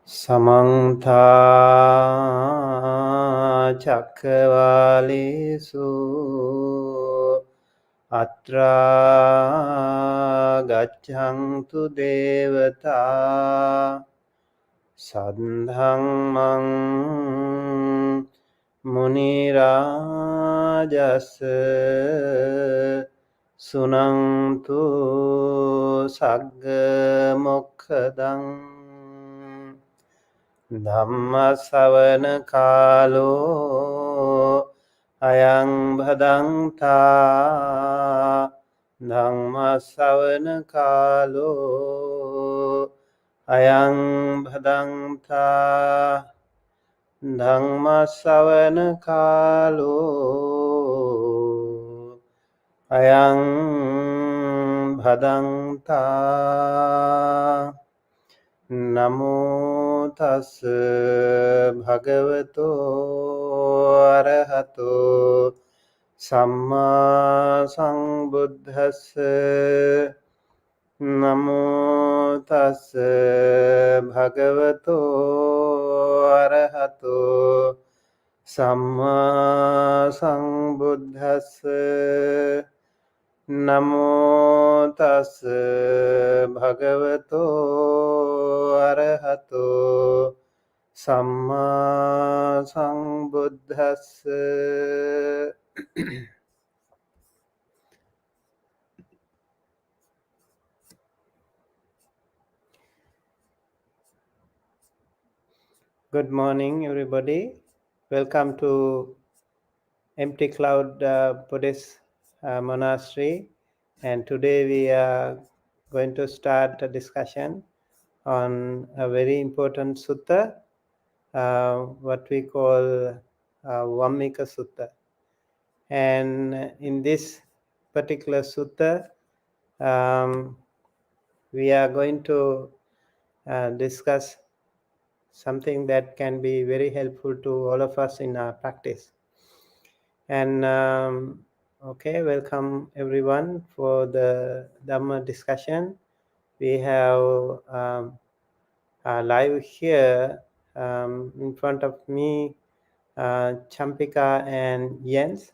Samantha Chakravalesu Atra Gachantu Devata Sadhamang Munirajasa Sunantu Sagga Mokkadang Dhamma savana kalo ayang bhadanta Dhamma savana kalo ayang bhadanta Dhamma savana kalo ayang bhadanta Namo tassa bhagavato arahato samma sambuddhassa Namo tassa bhagavato arahato samma sambuddhassa Namo tassa bhagavato arahato samma sambuddhassa. Good morning, everybody. Welcome to Empty Cloud Buddhist Monastery. And today we are going to start a discussion on a very important sutta, what we call Vammika Sutta. And in this particular sutta, we are going to discuss something that can be very helpful to all of us in our practice. And okay, welcome everyone for the Dhamma discussion. We have live here in front of me Champika and Jens,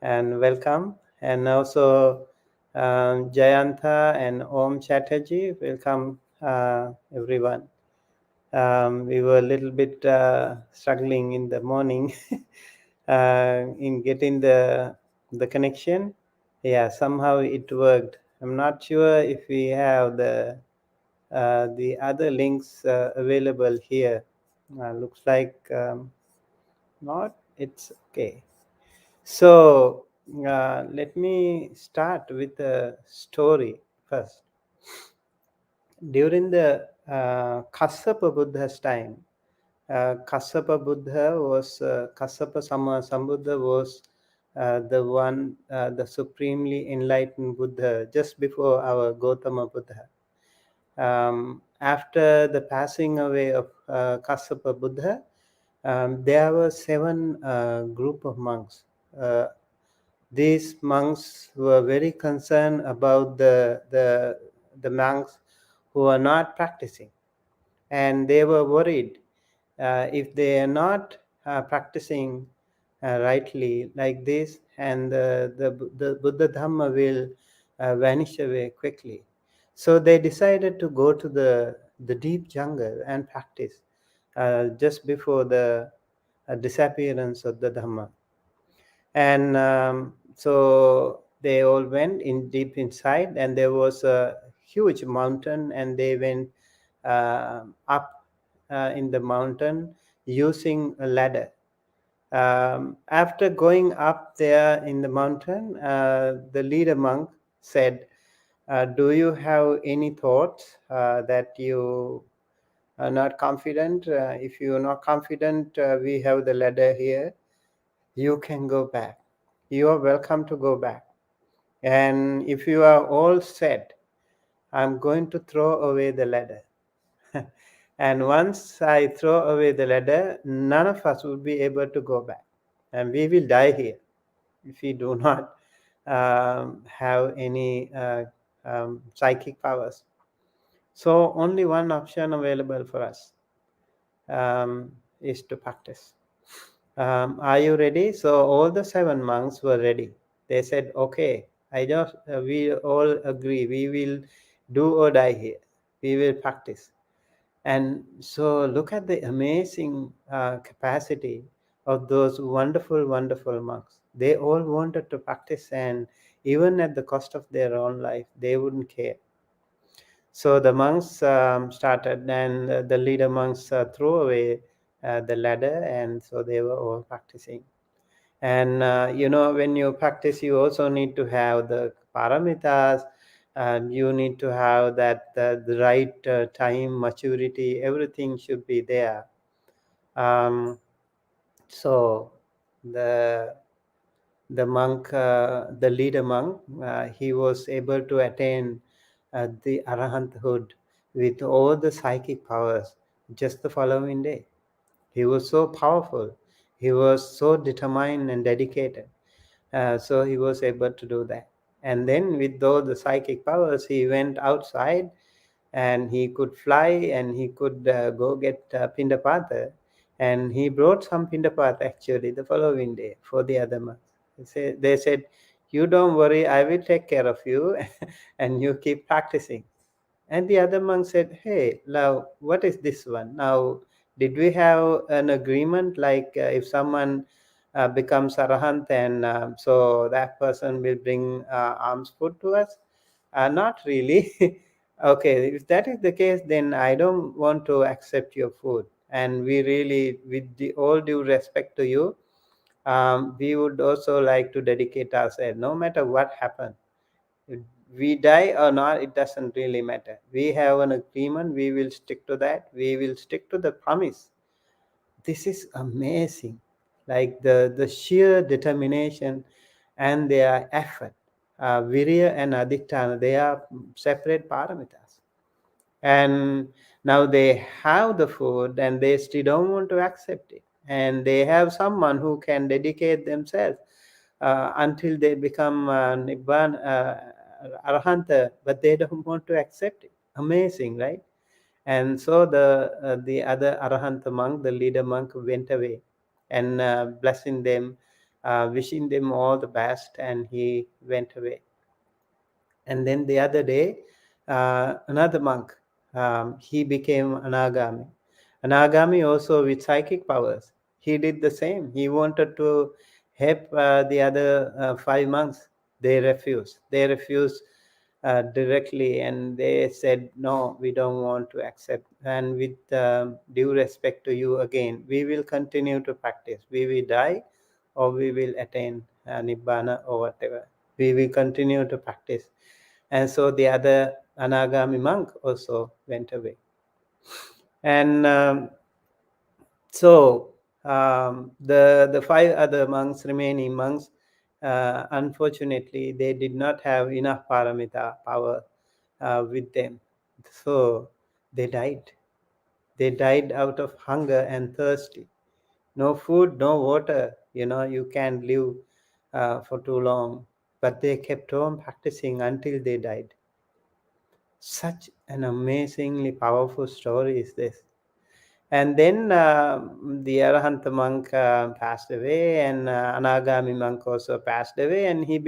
and welcome. And also Jayantha and Om Chatterjee, welcome everyone. We were a little bit struggling in the morning in getting the connection. Yeah, somehow it worked. I'm not sure if we have the other links available here. Looks like not. It's okay. So let me start with a story first. During the Kassapa Buddha's time, Kassapa Buddha was Kassapa Sambuddha was the one, the supremely enlightened Buddha just before our Gautama Buddha. After the passing away of Kassapa Buddha, there were 7 group of monks. These monks were very concerned about the monks who are not practicing, and they were worried if they are not practicing rightly like this, and the Buddha Dhamma will vanish away quickly. So they decided to go to the deep jungle and practice just before the disappearance of the Dhamma. And so they all went in deep inside, and there was a huge mountain, and they went up in the mountain using a ladder. After going up there in the mountain, the leader monk said, do you have any thoughts that you are not confident? If you are not confident, we have the ladder here. You can go back. You are welcome to go back. And if you are all set, I'm going to throw away the ladder. And once I throw away the ladder, none of us will be able to go back. And we will die here if we do not have any psychic powers. So only one option available for us is to practice. Are you ready? So all the 7 monks were ready. They said, "Okay, we all agree. We will do or die here. We will practice." And so look at the amazing capacity of those wonderful, wonderful monks. They all wanted to practice, and even at the cost of their own life, they wouldn't care. So the monks started, and the leader monks threw away the ladder, and so they were all practicing. And when you practice, you also need to have the paramitas, and you need to have that the right time, maturity, everything should be there. um, so the the leader monk, he was able to attain the arahanthood with all the psychic powers just the following day. He was so powerful, he was so determined and dedicated. So he was able to do that. And then with all the psychic powers, he went outside, and he could fly, and he could go get pindapata. And he brought some pindapata actually the following day for the other monks. They said, "You don't worry, I will take care of you, and you keep practicing." And the other monk said, "Hey, now what is this one? Now, did we have an agreement like if someone becomes arahant, and so that person will bring alms food to us?" Not really. Okay, if that is the case, then I don't want to accept your food. And we really, with the all due respect to you, we would also like to dedicate ourselves, no matter what happens. We die or not, it doesn't really matter. We have an agreement, we will stick to that, we will stick to the promise. This is amazing. Like the sheer determination and their effort. Virya and adhitthana, they are separate paramitas. And now they have the food, and they still don't want to accept it. And they have someone who can dedicate themselves until they become Nibbana, Arahanta, but they don't want to accept it. Amazing, right? And so the other Arahanta monk, the leader monk, went away, and blessing them, wishing them all the best, and he went away. And then the other day, another monk, he became anagami. Anagami also with psychic powers. He did the same. He wanted to help the other 5 monks. They refused. They refused directly, and they said, "No, we don't want to accept. And with due respect to you again, we will continue to practice. We will die, or we will attain nibbana or whatever. We will continue to practice." And so the other anagami monk also went away. And so the 5 other monks, remaining monks, unfortunately, they did not have enough paramita power with them. So they died. They died out of hunger and thirsty. No food, no water. You can't live for too long. But they kept on practicing until they died. Such an amazingly powerful story is this. And then the Arahanta monk passed away, and Anagami monk also passed away, and he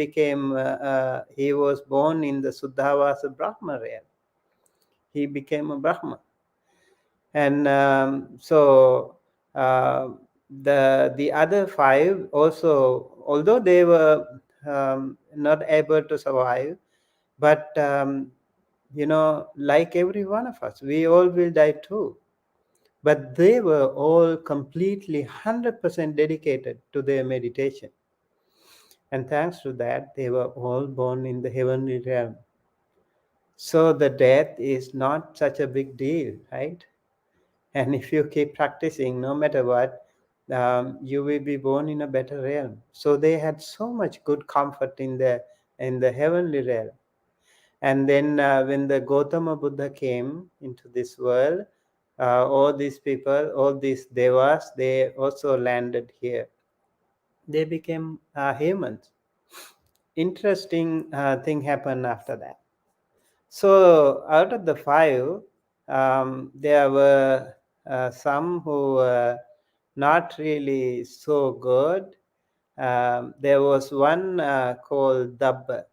was born in the Suddhavasa Brahma realm. He became a Brahma. And so the other 5 also, although they were not able to survive, but like every one of us, we all will die too. But they were all completely 100% dedicated to their meditation. And thanks to that, they were all born in the heavenly realm. So the death is not such a big deal, right? And if you keep practicing, no matter what, you will be born in a better realm. So they had so much good comfort in the heavenly realm. And then when the Gautama Buddha came into this world, all these people, all these devas, they also landed here. They became humans. interesting thing happened after that. So out of the 5, there were some who were not really so good. There was one called Dhamma,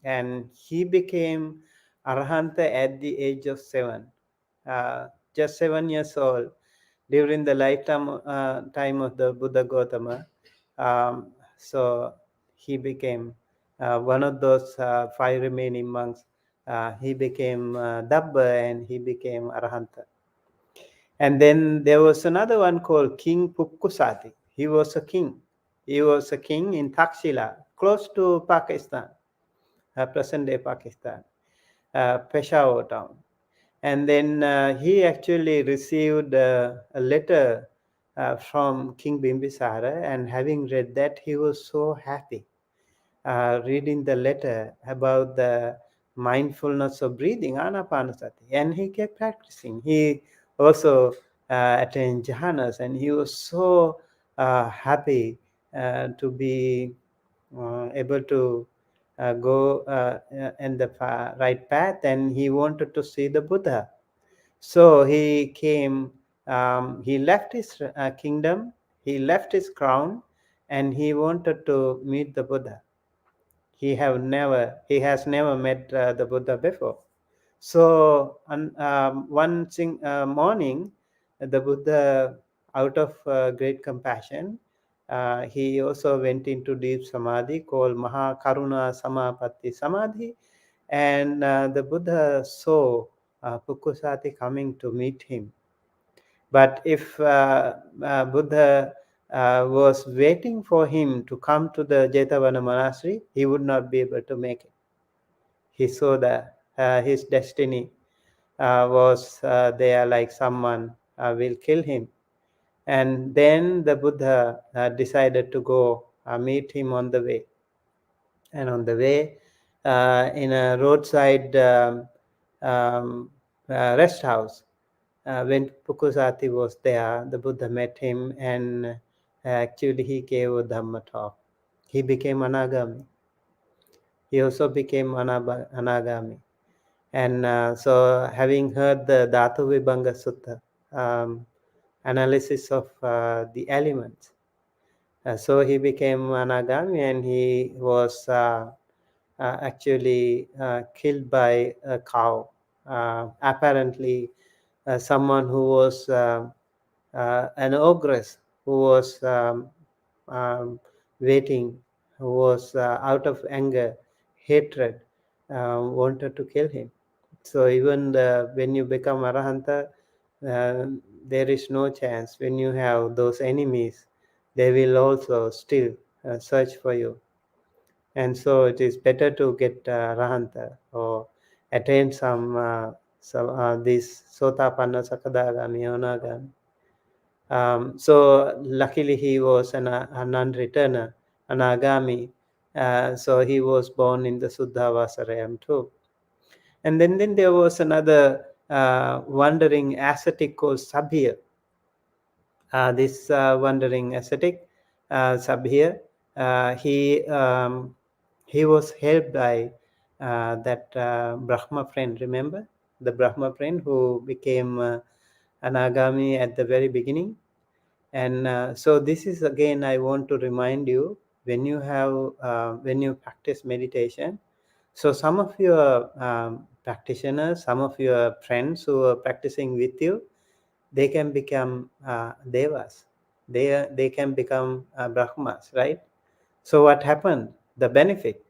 and he became Arhanta at the age of 7, just 7 years old, during the lifetime time of the Buddha Gautama. So he became one of those 5 remaining monks. He became Dabba, and he became Arhanta. And then there was another one called King Pupkusati. He was a king. He was a king in Takshila, close to Pakistan, present-day Pakistan, Peshawar town. And then he actually received a letter from King Bimbisara, and having read that, he was so happy, reading the letter about the mindfulness of breathing, anapanasati, and he kept practicing. He also attained jhanas, and he was so happy to be able to go in the right path, and he wanted to see the Buddha. So he came, he left his kingdom, he left his crown, and he wanted to meet the Buddha. He has never met the Buddha before. So one morning, the Buddha, out of great compassion, he also went into deep samadhi called Mahakaruna Samapatti Samadhi, and the Buddha saw Pukusati coming to meet him. But if Buddha was waiting for him to come to the Jetavana monastery, he would not be able to make it. He saw that his destiny was there, like someone will kill him. And then the Buddha decided to go meet him on the way. And on the way, in a roadside rest house, when Pukusati was there, the Buddha met him, and actually he gave a Dhamma talk. He became Anagami. He also became Anagami. And so, having heard the Dhatu Vibhanga Sutta, analysis of the elements, so he became Anagami, and he was actually killed by a cow. Apparently, someone who was an ogress, who was waiting, who was out of anger, hatred, wanted to kill him. So even when you become Arahanta, uh, there is no chance. When you have those enemies, they will also still search for you. And so it is better to get Arahanta or attain some these Sotapanna, Sakadagami, Anagami. So luckily he was a non-returner, an agami. So he was born in the Suddhavasarayam too. And then there was another wandering ascetic called Sabhir. This wandering ascetic, Sabhir, he was helped by that Brahma friend. Remember the Brahma friend who became an agami at the very beginning. And so this is, again, I want to remind you, when you practice meditation, so some of your practitioners, some of your friends who are practicing with you, they can become devas. They can become brahmas, right? So what happened? The benefit,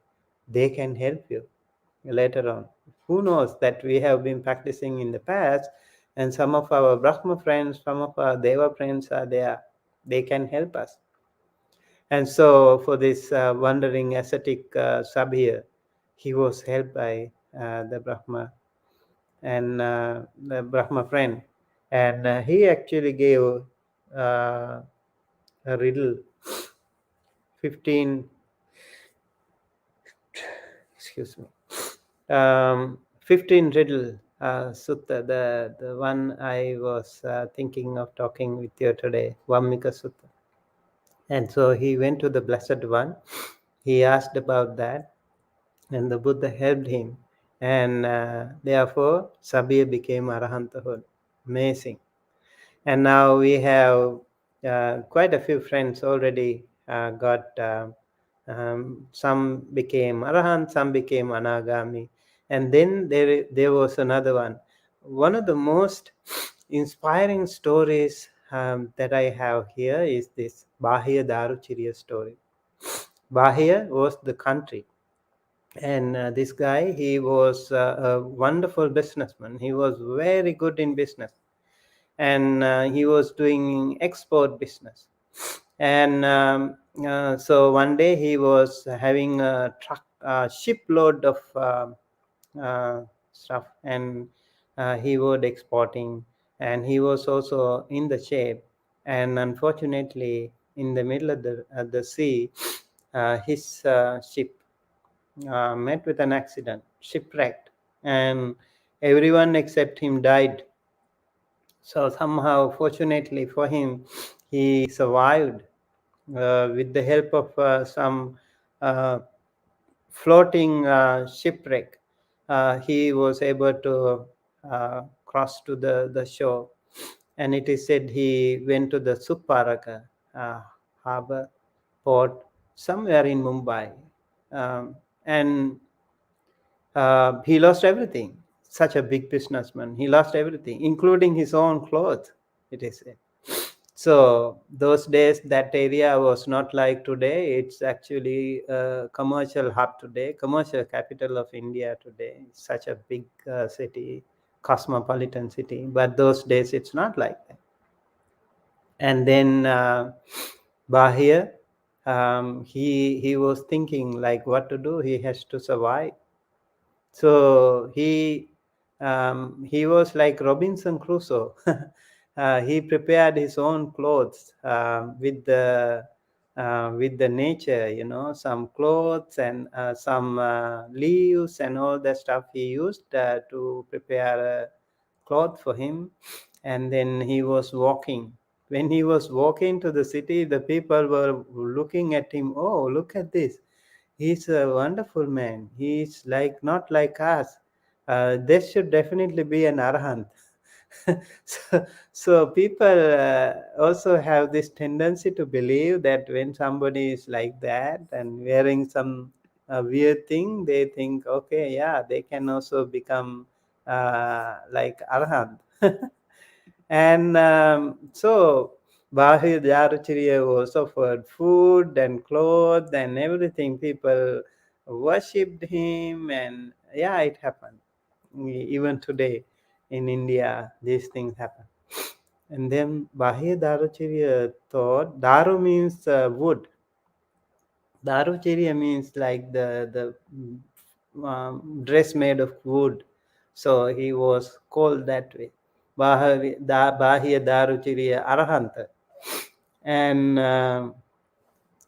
they can help you later on. Who knows that we have been practicing in the past, and some of our Brahma friends, some of our Deva friends are there. They can help us. And so for this wandering ascetic Sabhir, he was helped by the Brahma and the Brahma friend. And he actually gave a riddle, 15, excuse me, 15 riddle sutta, the one I was thinking of talking with you today, Vammika Sutta. And so he went to the Blessed One, He asked about that, and the Buddha helped him, and therefore Sabir became Arahanthood. Amazing. And now we have quite a few friends already got. Some became Arahant, some became Anagami, and then there was another one. One of the most inspiring stories that I have here is this Bahia Dharuchiri story. Bahia was the country, and this guy, he was a wonderful businessman. He was very good in business, and he was doing export business. And so one day he was having a truck, shipload of stuff, and he was exporting, and he was also in the shape. And unfortunately, in the middle of the sea, his ship met with an accident, shipwrecked, and everyone except him died. So somehow, fortunately for him, he survived with the help of some uh, floating shipwreck. He was able to cross to the shore, and it is said he went to the Supparaka harbor port somewhere in Mumbai, and he lost everything. Such a big businessman, he lost everything, including his own clothes, it is said. So those days, that area was not like today. It's actually a commercial hub today, commercial capital of India today. It's such a big city, cosmopolitan city. But those days, it's not like that. And then Bahia, he was thinking like what to do. He has to survive. So he was like Robinson Crusoe. He prepared his own clothes with the nature, some clothes and some leaves and all that stuff he used to prepare a cloth for him. And then he was walking. When he was walking to the city, the people were looking at him. Oh, look at this, he's a wonderful man. He's like not like us. This should definitely be an arahant. So people also have this tendency to believe that when somebody is like that and wearing some weird thing, they think, okay, yeah, they can also become like arahant. And so Bahir Dharuchiri was offered food and clothes and everything. People worshipped him, and yeah, it happened. Even today in India, these things happen. And then Bahir Dharuchiri thought, Daru means wood. Dharuchiri means like the dress made of wood. So he was called that way. Bahia Dharuchiri Arahanta. And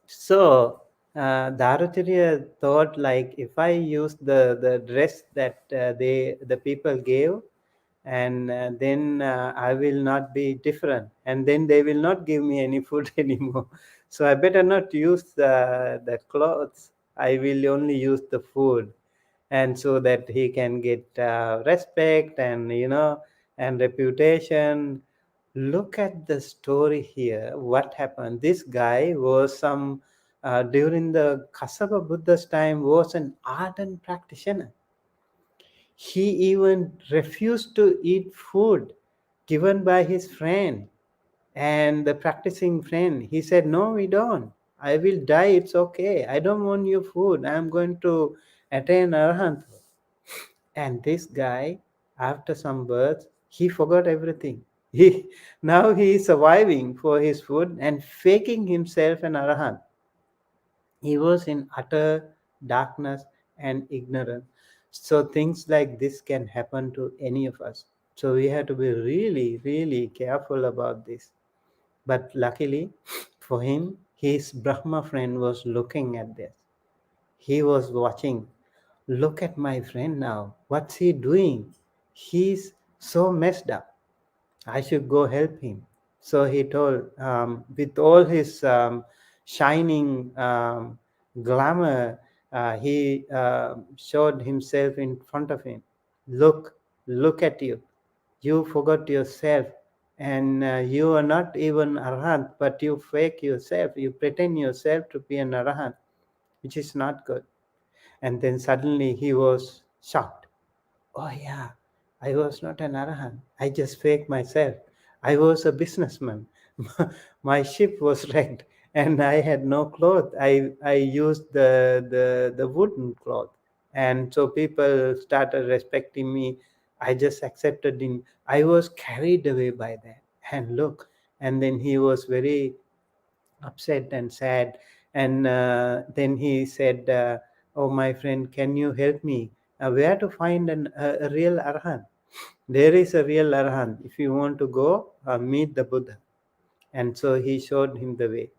so Dharuchiri thought like if I use the dress that the people gave, and then I will not be different, and then they will not give me any food anymore. So I better not use the clothes. I will only use the food, and so that he can get respect and and reputation. Look at the story here. What happened? This guy was some during the Kasapa Buddha's time was an ardent practitioner. He even refused to eat food given by his friend and the practicing friend. He said, no, we don't. I will die. It's okay. I don't want your food. I'm going to attain Arahant. And this guy, after some births, he forgot everything. Now he is surviving for his food and faking himself an Arahant. He was in utter darkness and ignorance. So things like this can happen to any of us. So we have to be really, really careful about this. But luckily for him, his Brahma friend was looking at this. He was watching. Look at my friend now. What's he doing? He's so messed up. I should go help him. So he told, with all his shining glamour, he showed himself in front of him. Look at you. You forgot yourself, and you are not even arahant, but you fake yourself. You pretend yourself to be an arahant, which is not good. And then suddenly he was shocked. Oh, yeah, I was not an arahant. I just faked myself. I was a businessman. My ship was wrecked and I had no cloth. I used the wooden cloth. And so people started respecting me. I just accepted him. I was carried away by that. And look, and then he was very upset and sad. And then he said, oh, my friend, can you help me? Where to find a real arahant? There is a real arahant. If you want to go, meet the Buddha. And so he showed him the way.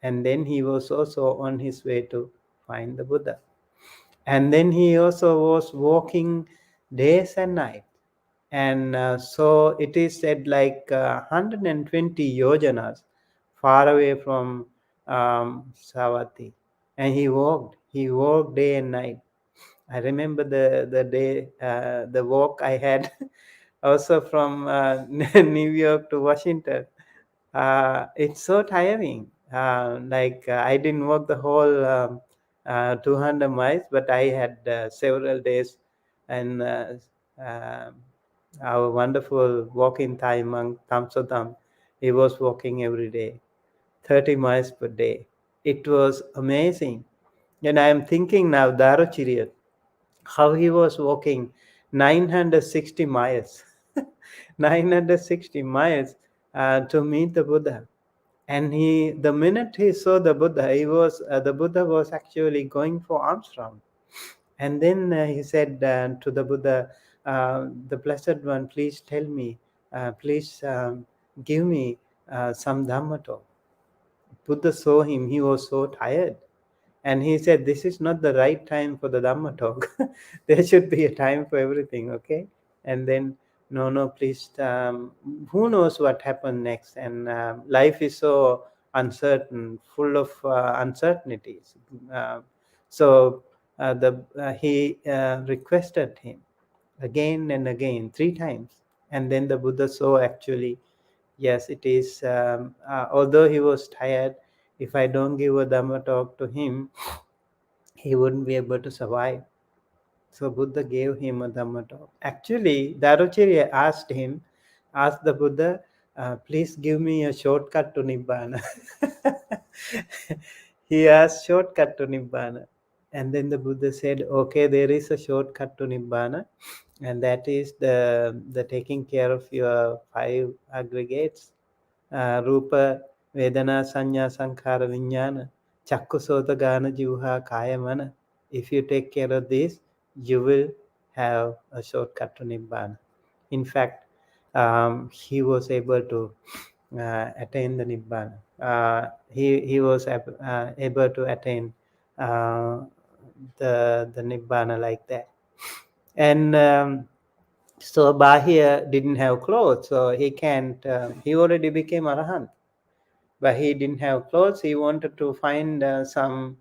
And then he was also on his way to find the Buddha. And then he also was walking days and nights. And so it is said like 120 yojanas far away from Savatthi. And he walked day and night. I remember the day, the walk I had also from New York to Washington. It's so tiring. I didn't walk the whole 200 miles, but I had several days, and uh, our wonderful walking Thai monk Tamsodam, he was walking every day, 30 miles per day. It was amazing. And I am thinking now, Dharuchiri, how he was walking 960 miles, 960 miles to meet the Buddha. And the minute he saw the Buddha, the Buddha was actually going for alms round. And then he said to the Buddha, the Blessed One, please tell me, please give me some Dhamma talk. Buddha saw him, he was so tired. And he said, this is not the right time for the Dhamma talk. There should be a time for everything, okay? And then, no, please, who knows what happened next? And life is so uncertain, full of uncertainties. So he requested him again and again, 3 times. And then the Buddha saw actually, yes, it is, although he was tired, if I don't give a Dhamma talk to him, he wouldn't be able to survive. So Buddha gave him a Dhamma talk. Actually, Dharuchiri asked the Buddha, please give me a shortcut to Nibbana. He asked shortcut to Nibbana. And then the Buddha said, okay, there is a shortcut to Nibbana. And that is the taking care of your 5 aggregates, Rupa, Vedana, Sanya, Sankhara, Vijnana, Chakku, Sota, Gana, Jiva, Kaya, Mana. If you take care of this, you will have a shortcut to Nibbana. In fact, he was able to attain the Nibbana. He was able to attain the Nibbana like that. And so Bahia didn't have clothes, so he can't. He already became Arahant, but he didn't have clothes. He wanted to find some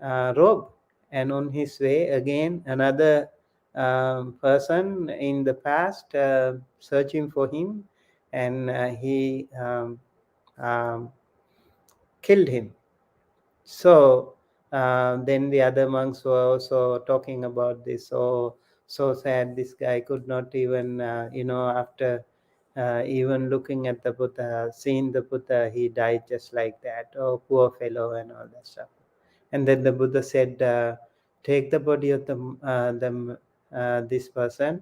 robe, and on his way again, another person in the past searching for him, and he killed him. So then the other monks were also talking about this. So sad. This guy could not even, after even looking at the Buddha, seeing the Buddha, he died just like that. Oh, poor fellow, and all that stuff. And then the Buddha said, take the body of this person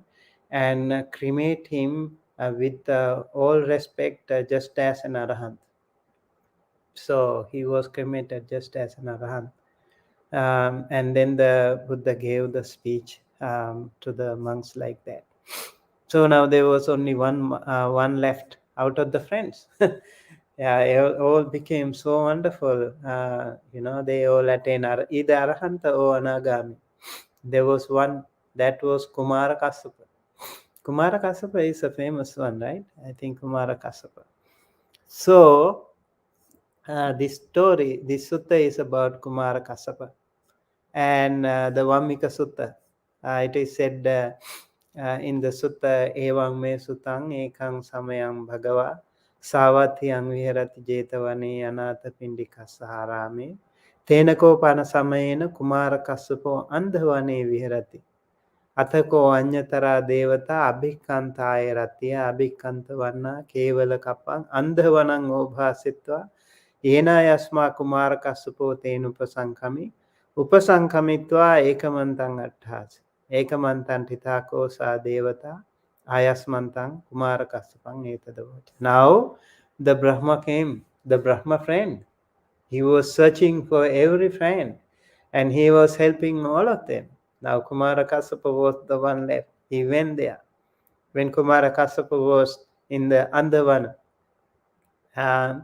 and cremate him with all respect, just as an arahant. So he was cremated just as an arahant. And then the Buddha gave the speech to the monks like that. So now there was only one left out of the friends. Yeah, it all became so wonderful. They all attained either arahanta or anagami. There was one that was Kumarakasapa. Kumarakasapa is a famous one, right? I think Kumarakasapa. So this sutta is about Kumarakasapa and the Vammika Sutta. It is said in the sutta, Evang me sutang ekang samayang bhagava savatiyang viharati jetavane anatha pindikasaharame tenako pana samayena Kumarakasapa andhavane viharati අතකෝ අඤ්ඤතරා දේවතා අභික්ඛන්තාය රතිය අභික්ඛන්ත වන්නා කේවල කප්පං අන්ධවනං ඕභාසිත්වා ඒනායස්මා කුමාර කස්සපෝ තේනුපසංකමි උපසංකමිත්වා ඒකමන්තං අට්ඨාසි ඒකමන්තං තිතාකෝ සා දේවතා ආයස්මන්තං කුමාර කස්සපං ඒතදවච. Now the Brahma came, the Brahma friend. He was searching for every friend and he was helping all of them. Now Kumarakasapa was the one left. He went there. When Kumarakasapa was in the Andhavana, and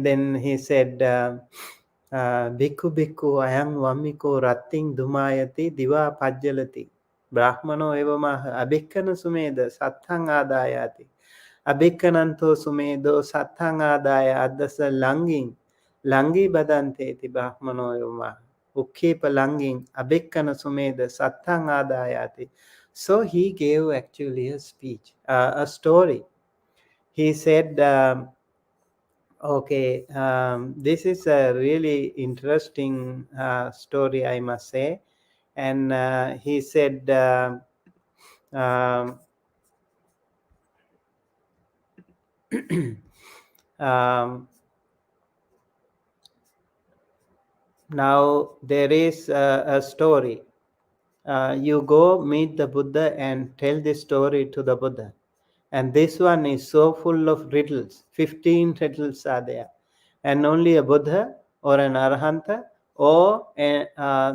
then he said, Bhikkhu Bhikkhu ayam Vammiko ratting dumayati diva pajjalati Brahmano evamaha abhikkana sumeda sattang adayati abhikkananto sumedo sattang adaya adasa langi badante ti Brahmano evamaha ukkepa langing abhikkana sumeda sattang adayati. So he gave actually a speech, a story. He said, okay, this is a really interesting story, I must say. And he said, now there is a story. You go meet the Buddha and tell this story to the Buddha. And this one is so full of riddles. 15 riddles are there. And only a Buddha or an Arahanta or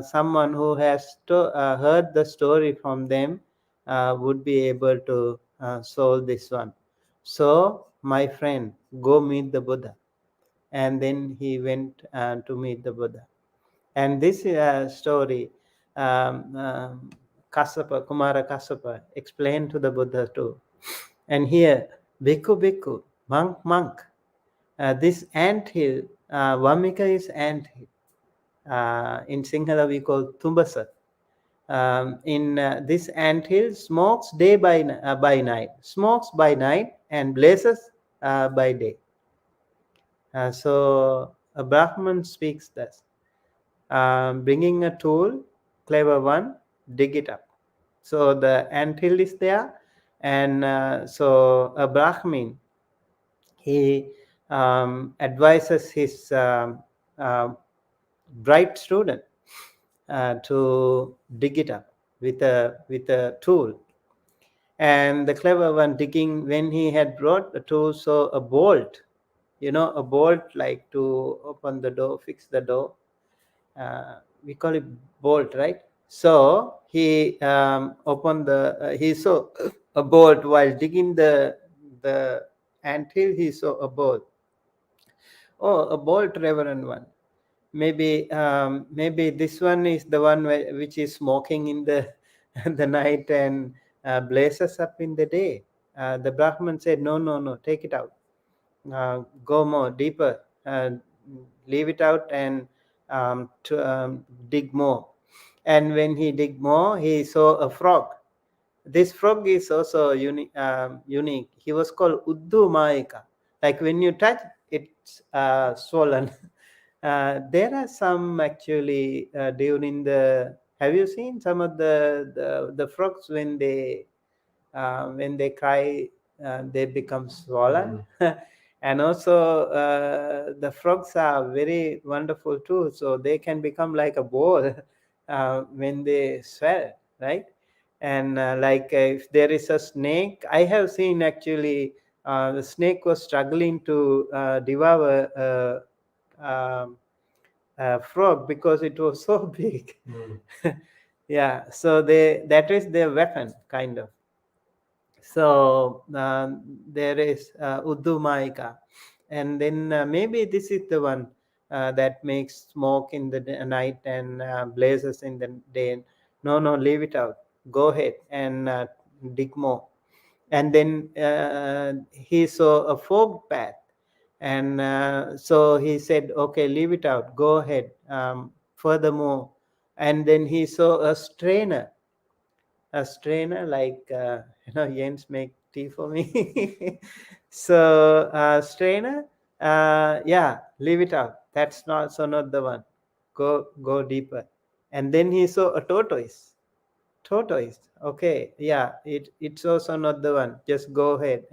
someone who has heard the story from them would be able to solve this one. So, my friend, go meet the Buddha. And then he went to meet the Buddha. And this story, Kumarakasapa explained to the Buddha too. And here, Bhikkhu Bhikkhu, monk. This ant hill, Vammika is ant hill. In Sinhala we call Tumbasa. In this ant hill, smokes day by night. Smokes by night and blazes by day. So a Brahman speaks thus. Bringing a tool, clever one, dig it up. So the anthill is there, and so a Brahmin, he advises his bright student to dig it up with a tool. And the clever one digging, when he had brought the tool, so a bolt, a bolt like to open the door, fix the door. We call it bolt, right? So he opened he saw a bolt while digging the anthill. He saw a bolt. Oh, a bolt, Reverend one. Maybe this one is the one which is smoking in the the night and blazes up in the day. The Brahman said, no, take it out. Go more deeper. Leave it out and dig more. And when he dig more, he saw a frog. This frog is also unique. He was called Uddu Maika. Like when you touch, it's swollen. There are some actually during the. Have you seen some of the frogs when they cry, they become swollen? And also the frogs are very wonderful too. So they can become like a ball when they swell, right? And if there is a snake, I have seen actually the snake was struggling to devour a frog because it was so big. Yeah, so that is their weapon, kind of. So there is Uddu Maika. And then maybe this is the one that makes smoke in the night and blazes in the day. No, leave it out. Go ahead and dig more. And then he saw a folk path. And so he said, okay, leave it out, go ahead. Furthermore, and then he saw a strainer, like Jens make tea for me. So strainer, yeah, leave it out, that's not, so not the one, go deeper. And then he saw a tortoise, okay, yeah, it's also not the one, just go ahead.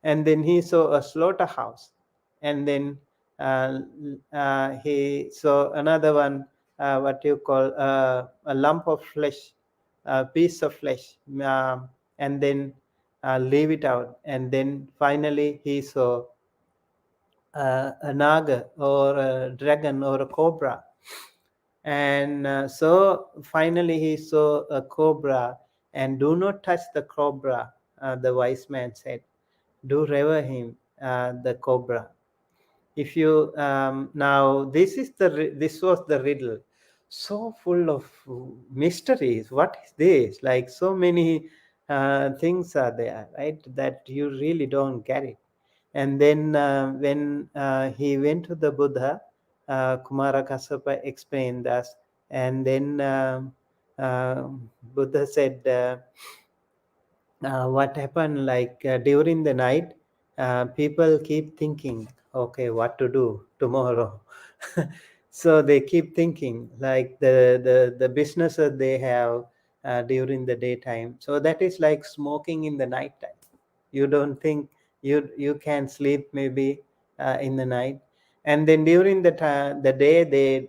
And then he saw a slaughterhouse. And then he saw another one, what you call a lump of flesh, a piece of flesh. And then leave it out. And then finally he saw a naga, or a dragon, or a cobra. And so finally he saw a cobra. And do not touch the cobra, the wise man said. Do revere him, the cobra. If you now, this was the riddle, so full of mysteries. What is this? Like, so many things are there, right, that you really don't get it. And then when he went to the Buddha, Kumarakasapa explained us. And then Buddha said, what happened, like during the night, people keep thinking, okay, what to do tomorrow. So they keep thinking, like the business that they have during the daytime. So that is like smoking in the night time. You don't think you can sleep maybe in the night. And then during the day, they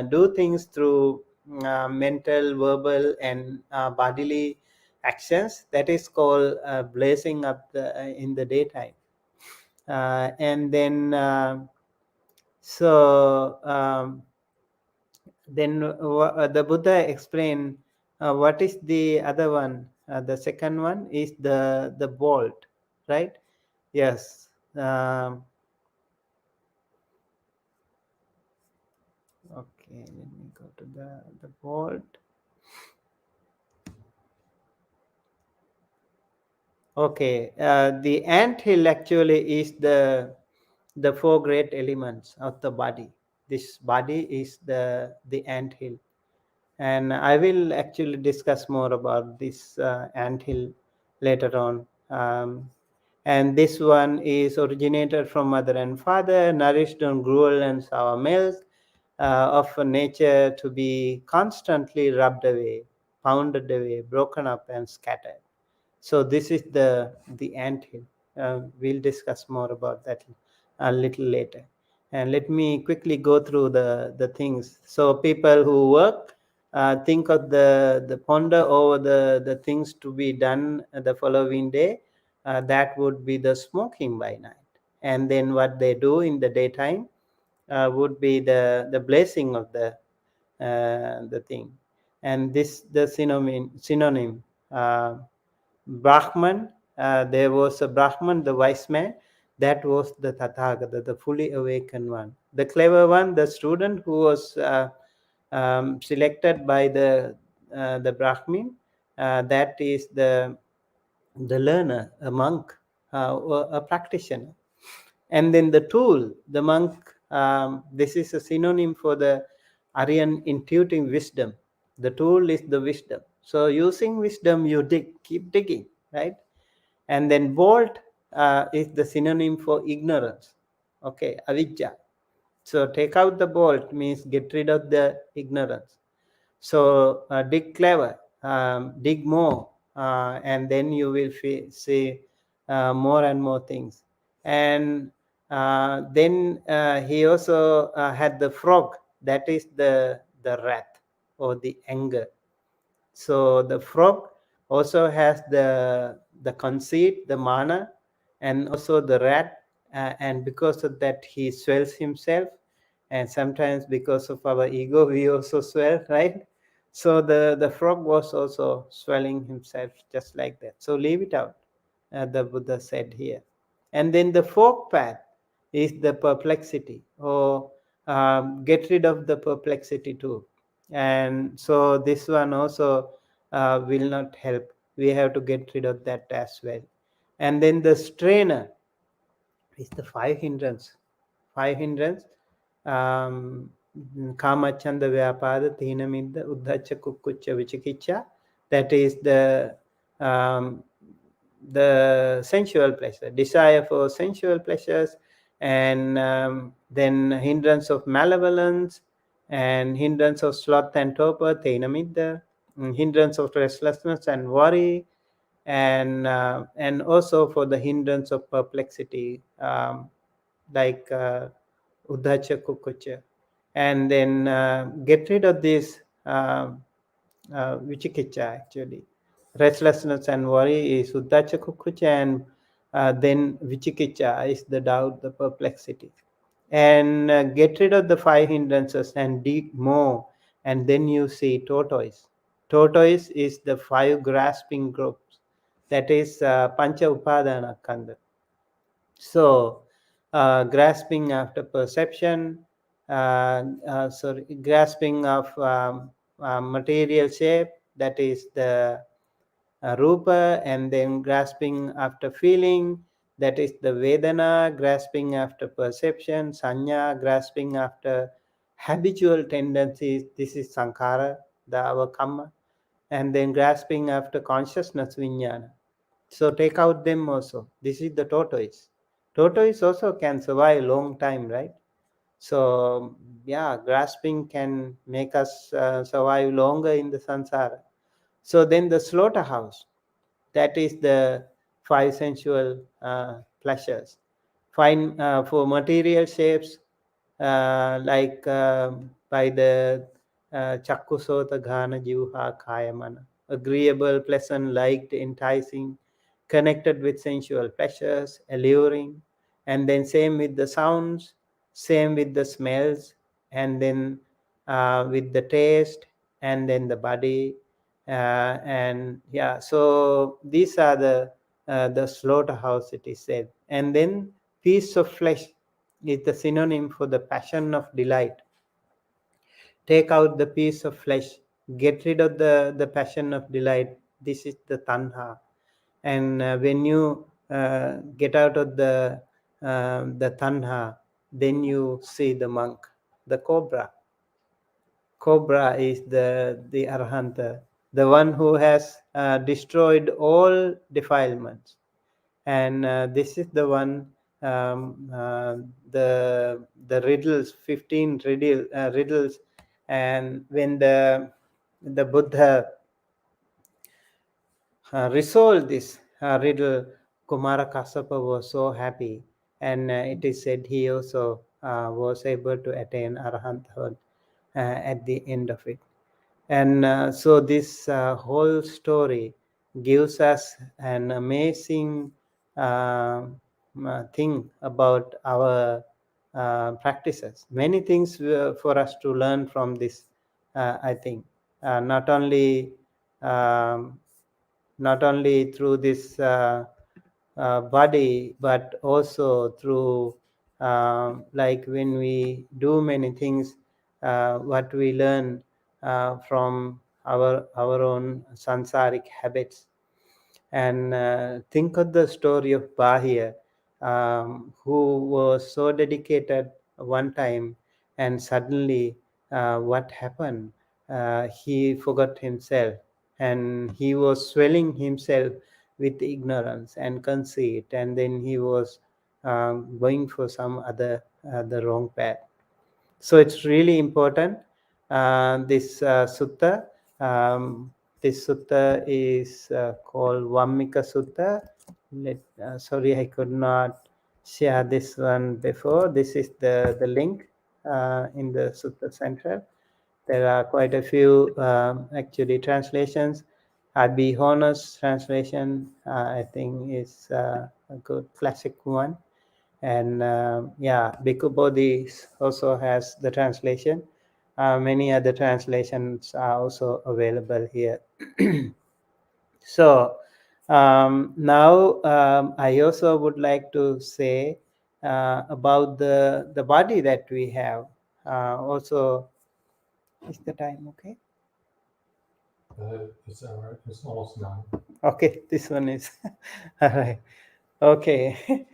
do things through mental, verbal, and bodily actions. That is called blazing up in the daytime. And then so then the Buddha explained what is the other one. The second one is the bolt, right? Yes. Okay, let me go to the bolt. Okay, the ant hill actually is the four great elements of the body. This body is the ant hill. And I will actually discuss more about this ant hill later on. And this one is originated from mother and father, nourished on gruel and sour milk, of a nature to be constantly rubbed away, pounded away, broken up, and scattered. So this is the ant hill. We'll discuss more about that a little later. And let me quickly go through the things. So people who work, think of the ponder over the things to be done the following day. That would be the smoking by night. And then what they do in the daytime would be the blessing of the thing. And this the synonym. Brahman, there was a Brahman, the wise man. That was the Tathagata, the fully awakened one. The clever one, the student who was selected by the Brahmin, that is the learner, a monk, or a practitioner. And then the tool, the monk, this is a synonym for the Aryan intuitive wisdom. The tool is the wisdom. So using wisdom, you keep digging, right? And then bolt is the synonym for ignorance. Okay, avijja. So take out the bolt means get rid of the ignorance. So dig clever, dig more, and then you will see more and more things. And then he also had the frog, that is the wrath or the anger. So the frog also has the conceit, the mana, and also the wrath, and because of that he swells himself. And sometimes because of our ego we also swell, right? So the frog was also swelling himself just like that. So leave it out, the Buddha said here. And then the fourth path is the perplexity, or get rid of the perplexity too. And so this one also will not help. We have to get rid of that as well. And then the strainer, is the five hindrance. Five hindrance. Um, Kamachanda Vyapada, Tinamidda, Uddhacha Kukkucha Vichikicha. That is um, the sensual pleasure, desire for sensual pleasures, and then hindrance of malevolence, and hindrance of sloth and torpor, Tinamidda, hindrance of restlessness and worry, and also for the hindrance of perplexity, like Uddhacha Kukucha. And then get rid of this Vichikicha actually. Restlessness and worry is Uddhacha Kukucha, and then Vichikicha is the doubt, the perplexity. And get rid of the five hindrances and dig more, and then you see tortoise. Tortoise is the five grasping groups. That is Pancha Upadana Kanda. So, grasping after perception, grasping of material shape, that is the rupa, and then grasping after feeling, that is the vedana, grasping after perception, sanya, grasping after habitual tendencies, this is sankhara, the our karma, and then grasping after consciousness, vijnana. So take out them also. This is the tortoise. Tortoise also can survive long time, right? So yeah, grasping can make us survive longer in the samsara. So then the slaughterhouse, that is the five sensual pleasures. Fine for material shapes, like by the chakkusota ghana jivha kayamana, agreeable, pleasant, liked, enticing, connected with sensual pleasures, alluring, and then same with the sounds, same with the smells, and then with the taste, and then the body, and yeah. So these are the slaughterhouse, it is said. And then piece of flesh is the synonym for the passion of delight. Take out the piece of flesh, get rid of the passion of delight. This is the tanha. And when you get out of the tanha, then you see the monk, the cobra. Cobra is the arhanta, the one who has destroyed all defilements. And this is the one, the riddles, 15 riddles. And when the Buddha resolved this riddle, Kumarakasapa was so happy, and it is said he also was able to attain arahanthood at the end of it. And so this whole story gives us an amazing thing about our practices. Many things for us to learn from this, I think. Not only um, not only through this body, but also through like when we do many things, what we learn from our own sansaric habits. And think of the story of Bahia, who was so dedicated one time, and suddenly what happened? He forgot himself, and he was swelling himself with ignorance and conceit, and then he was going for some other the wrong path. So it's really important. This sutta, this sutta is called Vammika Sutta. Sorry, I could not share this one before. This is the link in the Sutta Center. There are quite a few actually translations. Abi Honor's translation, I think, is a good classic one. And yeah, Bhikkhu Bodhi also has the translation. Many other translations are also available here. So now I also would like to say about the body that we have. Also, is the time okay? It's all right. It's almost 9. Okay, this one is all right. Okay.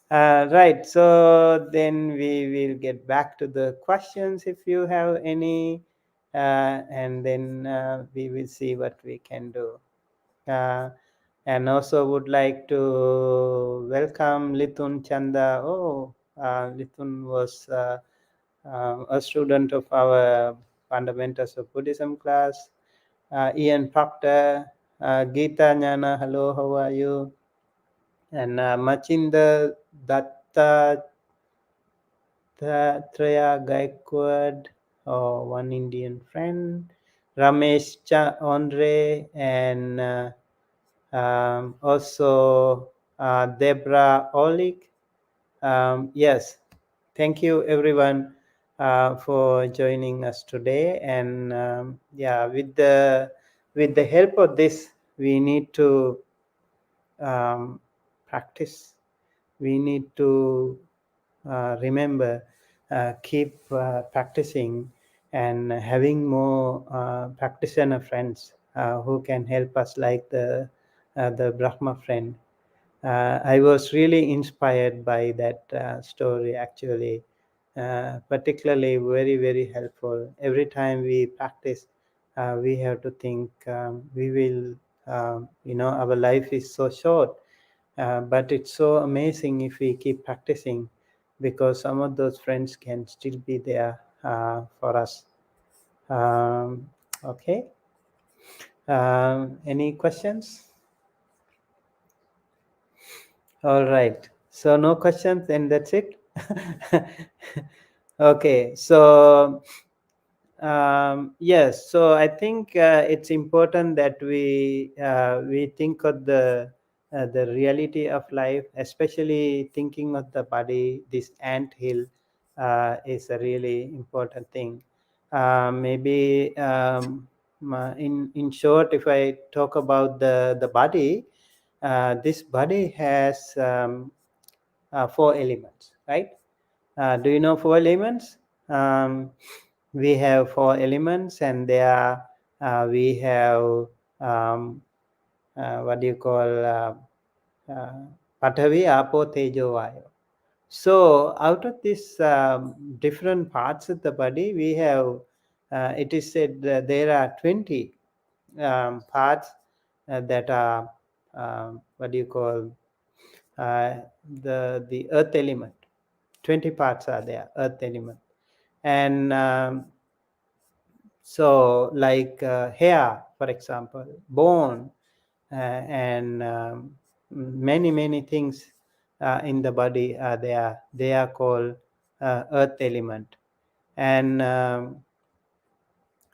Right. So then we will get back to the questions if you have any, and then we will see what we can do. And also would like to welcome Litun Chanda. Oh, Litun was a student of our Fundamentals of Buddhism class. Ian Proctor, Geeta Nyana, hello, how are you? And Machinda Datta Traya Gaikwad, one Indian friend, Ramesh Andre, and also Debra Olik. Yes, thank you everyone for joining us today. And yeah, with the help of this, we need to practice. We need to remember, keep practicing and having more practitioner friends who can help us, like the Brahma friend. I was really inspired by that story, actually. Particularly very, very helpful. Every time we practice, we have to think, we will, our life is so short, but it's so amazing if we keep practicing, because some of those friends can still be there for us. Okay. Any questions? All right. So no questions, and that's it. Okay. So yes. So I think it's important that we think of the reality of life, especially thinking of the body. This ant hill is a really important thing. Maybe in short, if I talk about the body, this body has four elements, right? Do you know four elements? We have four elements, and there we have what do you call Patavi, Apo, Tejo, Vayu. So out of these different parts of the body, we have, it is said that there are 20 parts that are, what do you call, uh, the earth element. 20 parts are there, earth element. And so like hair, for example, bone, and many things in the body are there. They are called earth element. And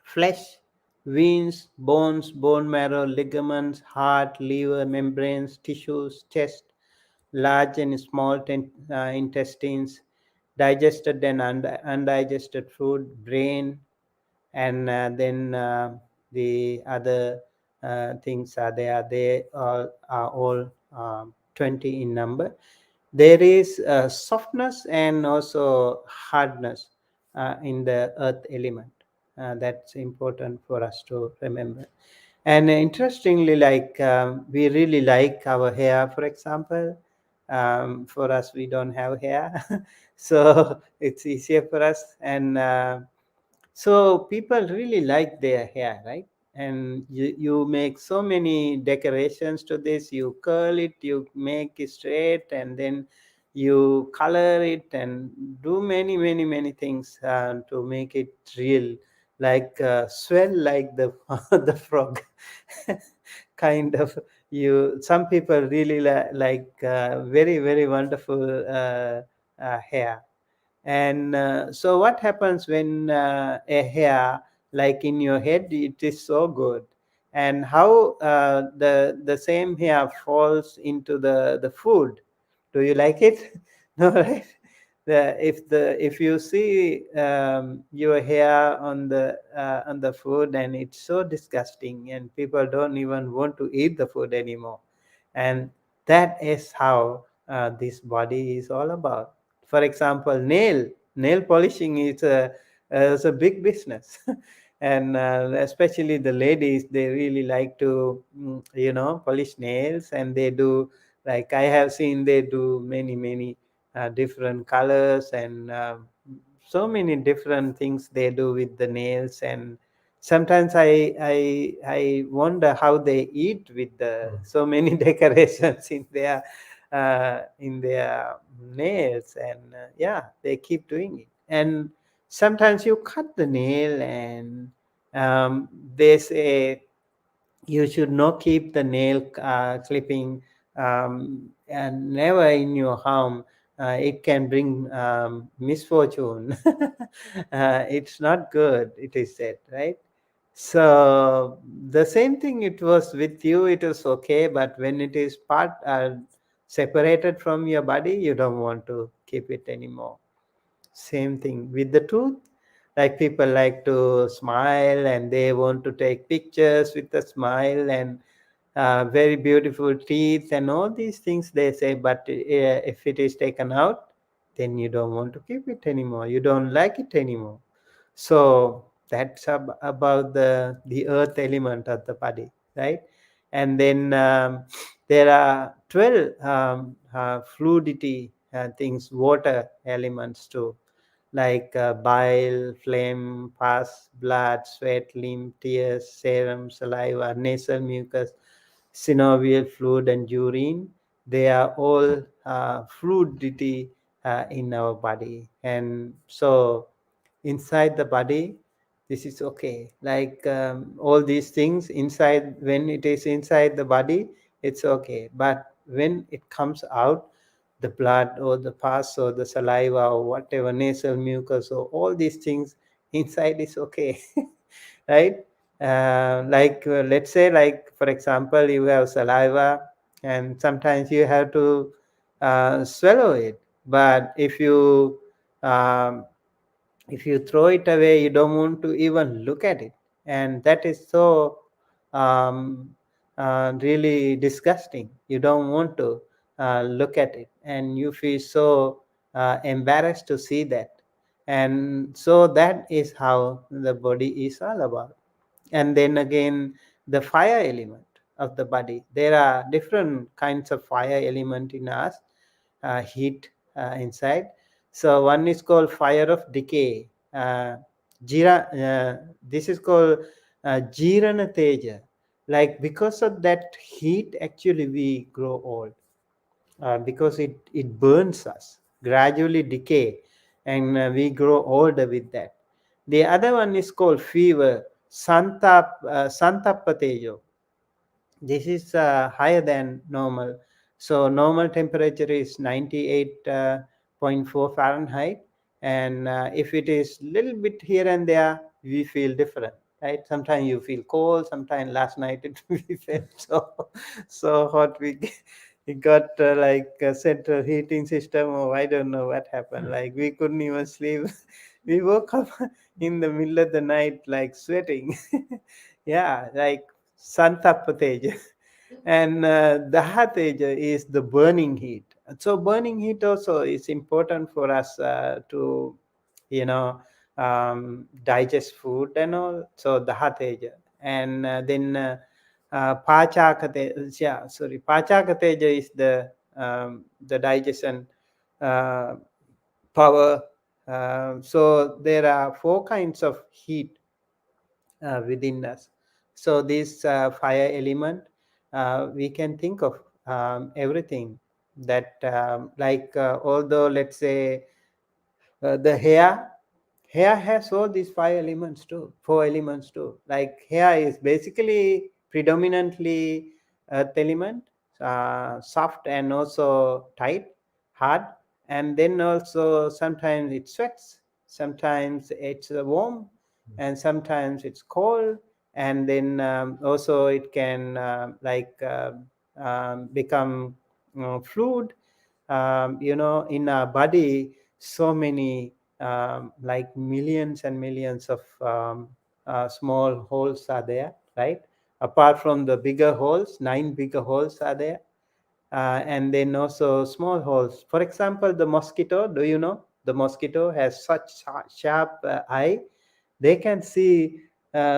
flesh, veins, bones, bone marrow, ligaments, heart, liver, membranes, tissues, chest, large and small intestines, digested and undigested food, brain, and then the other things are there. They are all 20 in number. There is softness and also hardness in the earth element. That's important for us to remember. And interestingly, like we really like our hair, for example. For us, we don't have hair, so it's easier for us. And so people really like their hair, right? And you make so many decorations to this. You curl it, you make it straight, and then you color it and do many things to make it real, like swell like the the frog. Kind of. You, some people really like very wonderful hair. And so what happens when a hair, like in your head, it is so good, and how the same hair falls into the food. Do you like it? No, right? If you see your hair on the food, and it's so disgusting, and people don't even want to eat the food anymore. And that is how this body is all about. For example, nail polishing is a big business. And especially the ladies, they really like to polish nails, and they do, like I have seen, they do many different colors, and so many different things they do with the nails. And sometimes I wonder how they eat with the so many decorations in their nails. And yeah, they keep doing it. And sometimes you cut the nail, and they say you should not keep the nail clipping and never in your home. It can bring misfortune. It's not good, it is said, right? So the same thing, it was with you, it is okay, but when it is part separated from your body, you don't want to keep it anymore. Same thing with the tooth. Like people like to smile, and they want to take pictures with a smile, and very beautiful teeth and all these things they say. But if it is taken out, then you don't want to keep it anymore, you don't like it anymore. So that's about the earth element of the body, right? And then there are 12 fluidity things, water elements too, like bile, phlegm, pus, blood, sweat, lymph, tears, serum, saliva, nasal mucus, synovial fluid, and urine. They are all fluidity in our body. And so inside the body, this is okay. Like all these things inside, when it is inside the body, it's okay. But when it comes out, the blood or the pus or the saliva or whatever, nasal mucus or all these things inside is okay. Right? Like let's say, like for example, you have saliva, and sometimes you have to swallow it. But um, if you throw it away, you don't want to even look at it. And that is so um, really disgusting. You don't want to look at it, and you feel so embarrassed to see that. And so that is how the body is all about. And then again, the fire element of the body, there are different kinds of fire element in us, heat inside. So one is called fire of decay. Jira, this is called Jirana Teja. Like because of that heat, actually we grow old, because it burns us, gradually decay, and we grow older with that. The other one is called fever, Santapa Tejo. This is higher than normal. So normal temperature is 98.4 Fahrenheit, and if it is little bit here and there, we feel different, right? Sometimes you feel cold, sometimes last night it we felt so hot. We got like a central heating system, or I don't know what happened. Like we couldn't even sleep. We woke up in the middle of the night like sweating. Yeah, like Santapateja. And Dahateja is the burning heat. So burning heat also is important for us to, you know, digest food and all. So Dahateja. And then Pachakateja, yeah, sorry, Pachakateja is the digestion uh, power. So there are four kinds of heat within us. So this fire element, we can think of everything that, like, although let's say the hair has all these five elements too, four elements too. Like hair is basically predominantly earth element, soft and also tight, hard, and then also sometimes it sweats, sometimes it's warm, and sometimes it's cold, and then also it can become fluid. In our body, so many like millions and millions of small holes are there, right? Apart from the bigger holes, 9 bigger holes are there, and then also small holes. For example, the mosquito, do you know the mosquito has such sharp eye? They can see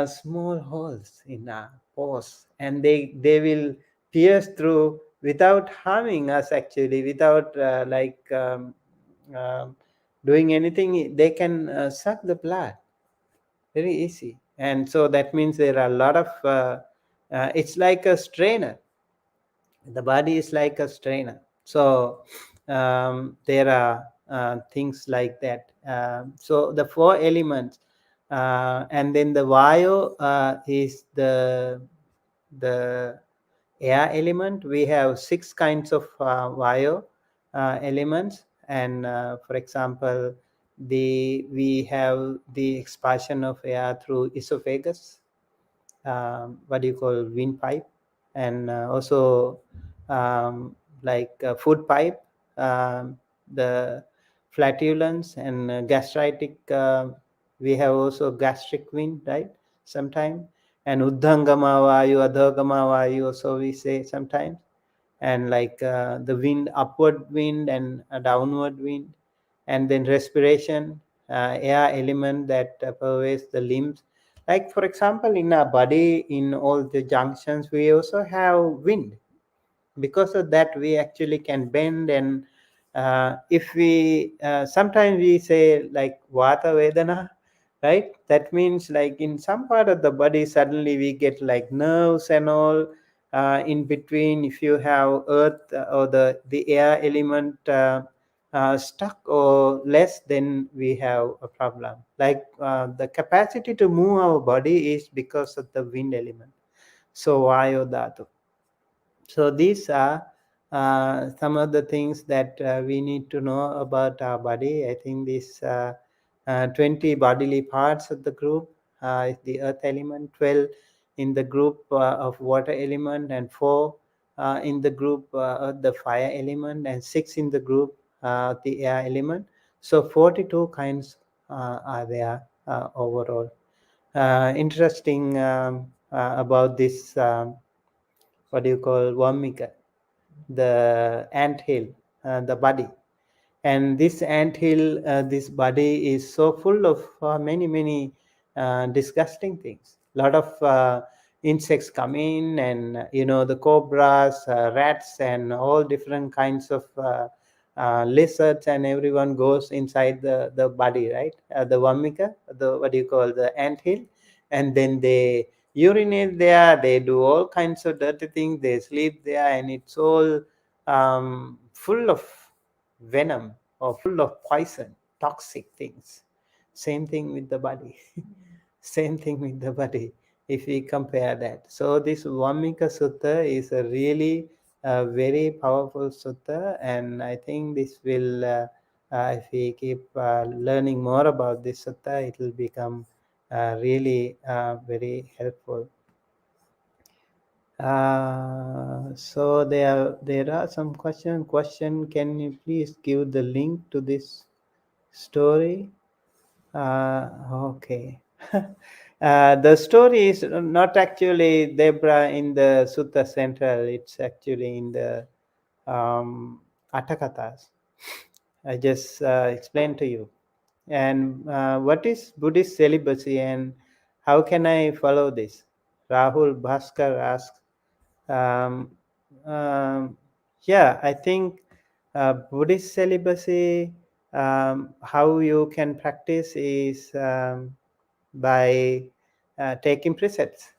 small holes in our pores, and they will pierce through without harming us, actually, without doing anything, they can suck the blood very easy. And so that means there are a lot of it's like a strainer. The body is like a strainer. So there are things like that. So the four elements, and then the vayu is the air element. We have 6 kinds of vayu elements, and for example, we have the expansion of air through esophagus, what do you call, windpipe, and also like food pipe, the flatulence, and gastritic. We have also gastric wind, right? Sometime, and uddhangama vayu, adhogama vayu, also we say sometimes, and like the wind, upward wind and a downward wind, and then respiration, air element that pervades the limbs. Like for example, in our body, in all the junctions, we also have wind. Because of that, we actually can bend. And if we sometimes we say like vata vedana, right? That means like in some part of the body suddenly we get like nerves and all. In between, if you have earth or the air element stuck or less, then we have a problem. Like the capacity to move our body is because of the wind element. So vayu dhatu. So these are some of the things that we need to know about our body. I think these 20 bodily parts of the group is the earth element, 12 in the group of water element, and 4 in the group of the fire element, and 6 in the group of the air element. So 42 kinds are there overall. Interesting about this, what do you call, Vammika, the ant hill, the body. And this ant hill, this body is so full of many disgusting things. A lot of insects come in, and the cobras, rats, and all different kinds of lizards, and everyone goes inside the body, right? The Vammika, the, what do you call, the ant hill. And then they urinate there, they do all kinds of dirty things, they sleep there, and it's all full of venom or full of poison, toxic things. Same thing with the body. Same thing with the body, if we compare that. So this Vammika Sutta is a really very powerful sutta, and I think this will, if we keep learning more about this sutta, it will become really very helpful. So there are some question. Can you please give the link to this story? Okay. The story is not actually Debra in the Sutta Central. It's actually in the Atakatas. I just explained to you. And what is Buddhist celibacy, and how can I follow this? Rahul Bhaskar asks. Um, um, yeah, I think Buddhist celibacy, how you can practice is by taking precepts.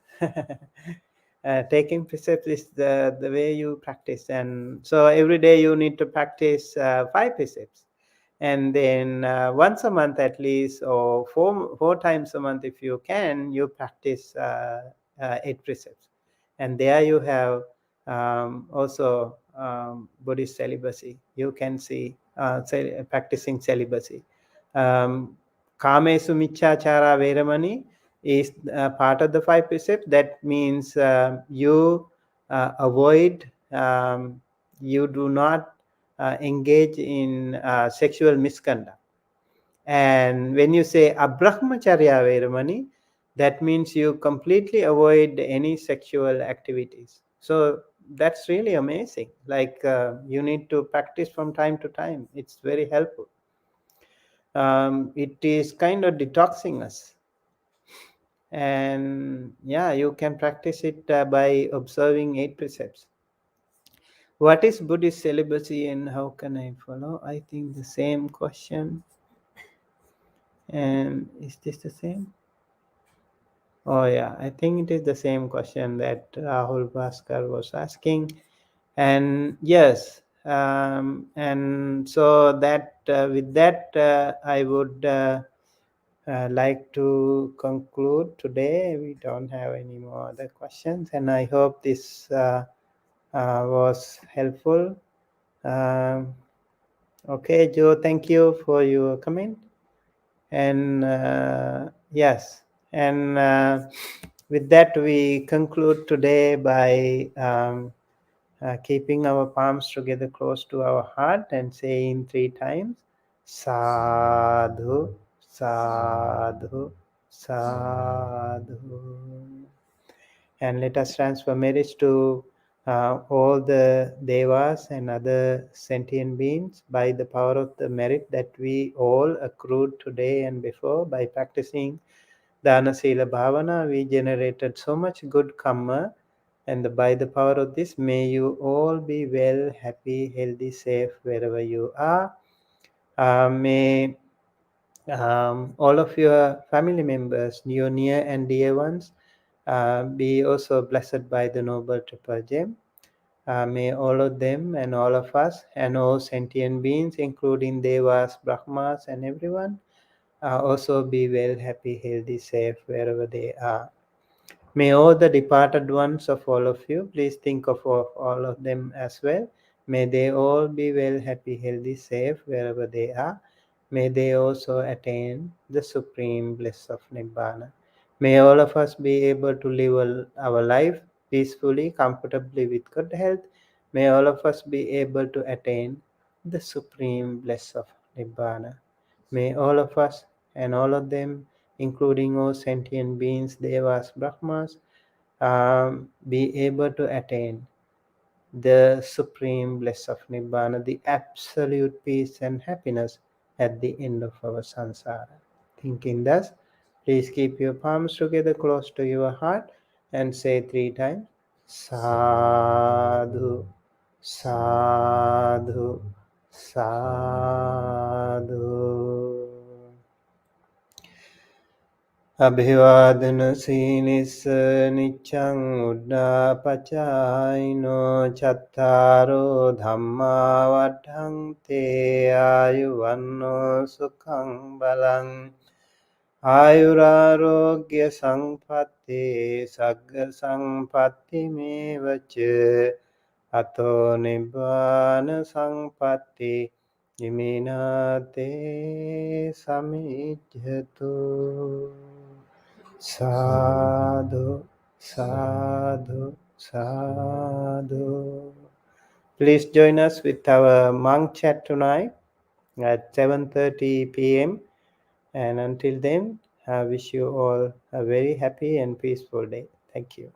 Taking precepts is the way you practice. And so every day you need to practice 5 precepts. And then once a month at least, or four times a month if you can, you practice 8 precepts. And there you have also Buddhist celibacy. You can see practicing celibacy. Kamesu michachara veramani is part of the 5 precepts. That means you avoid, you do not engage in sexual misconduct. And when you say abrahmacharya veramani, that means you completely avoid any sexual activities. So that's really amazing. Like you need to practice from time to time. It's very helpful. It is kind of detoxing us. And yeah, you can practice it by observing 8 precepts. What is Buddhist celibacy and how can I follow? I think the same question. And is this the same? Oh yeah, I think it is the same question that Rahul Bhaskar was asking. And yes, and so that with that I would like to conclude today. We don't have any more other questions, and I hope this was helpful. Um, okay, Joe, thank you for your comment. And yes, and with that we conclude today by keeping our palms together close to our heart and saying 3 times sadhu, sadhu, sadhu. And let us transfer merit to all the devas and other sentient beings by the power of the merit that we all accrued today and before. By practicing Dana Sila Bhavana, we generated so much good karma, and by the power of this, may you all be well, happy, healthy, safe wherever you are. May all of your family members, your near and dear ones, be also blessed by the Noble Triple Gem. May all of them and all of us and all sentient beings, including Devas, Brahmas, and everyone, also be well, happy, healthy, safe wherever they are. May all the departed ones of all of you, please think of all of them as well. May they all be well, happy, healthy, safe wherever they are. May they also attain the supreme bliss of Nibbana. May all of us be able to live our life peacefully, comfortably, with good health. May all of us be able to attain the supreme bliss of Nibbana. May all of us and all of them, including all sentient beings, devas, brahmas, be able to attain the supreme bliss of Nibbana, the absolute peace and happiness at the end of our samsara. Thinking thus, please keep your palms together close to your heart and say 3 times Sadhu, Sadhu, Sadhu. අභිවාදන සීලිස්ස නිච්ඡං උද්ධාපචායිනෝ චත්තාරෝ ධම්මා වඩ්ඩන්තේ ආයුවන්නෝ සුඛං බලං ආයුරාරෝග්‍ය සංපත්තේ සග්ග සංපත්ති මේවච අතෝ නිබ්බාන සංපත්ති ඉමිනාතේ සමිජ්ජතු. Sadhu, sadhu, sadhu. Please join us with our monk chat tonight at 7:30 p.m. And until then, I wish you all a very happy and peaceful day. Thank you.